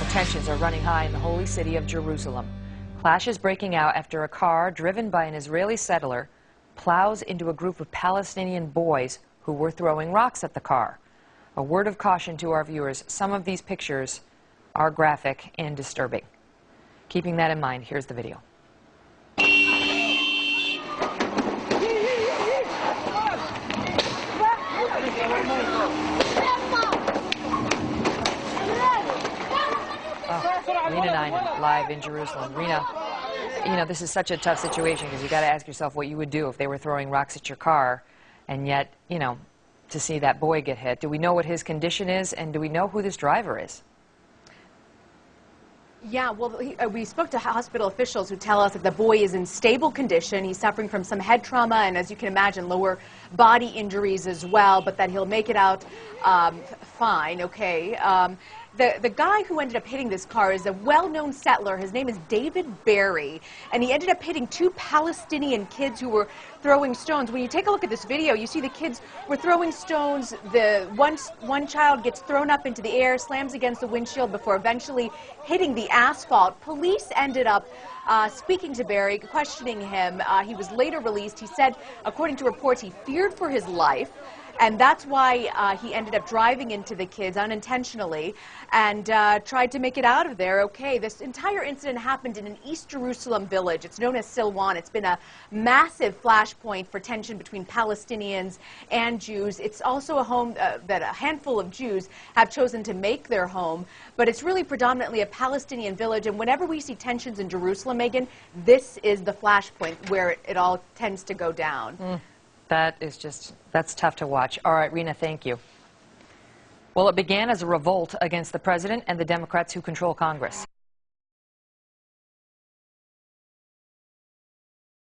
Tensions are running high in the holy city of Jerusalem. Clashes breaking out after a car driven by an Israeli settler plows into a group of Palestinian boys who were throwing rocks at the car. A word of caution to our viewers, some of these pictures are graphic and disturbing. Keeping that in mind, here's the video. Rena Nyman, live in Jerusalem. Rena, you know, this is such a tough situation because you've got to ask yourself what you would do if they were throwing rocks at your car, and yet, you know, to see that boy get hit. Do we know what his condition is, and do we know who this driver is? Yeah, well, we spoke to hospital officials who tell us that the boy is in stable condition. He's suffering from some head trauma and, as you can imagine, lower body injuries as well, but that he'll make it out fine, okay? The guy who ended up hitting this car is a well-known settler. His name is David Berry, and he ended up hitting two Palestinian kids who were throwing stones. When you take a look at this video, you see the kids were throwing stones. The one child gets thrown up into the air, slams against the windshield before eventually hitting the asphalt. Police ended up speaking to Berry, questioning him. He was later released. He said, according to reports, he feared for his life. And that's why he ended up driving into the kids unintentionally and tried to make it out of there okay. This entire incident happened in an East Jerusalem village. It's known as Silwan. It's been a massive flashpoint for tension between Palestinians and Jews. It's also a home that a handful of Jews have chosen to make their home, but it's really predominantly a Palestinian village. And whenever we see tensions in Jerusalem, Megan, this is the flashpoint where it all tends to go down. That's tough to watch. All right, Rena, thank you. Well, it began as a revolt against the president and the Democrats who control Congress.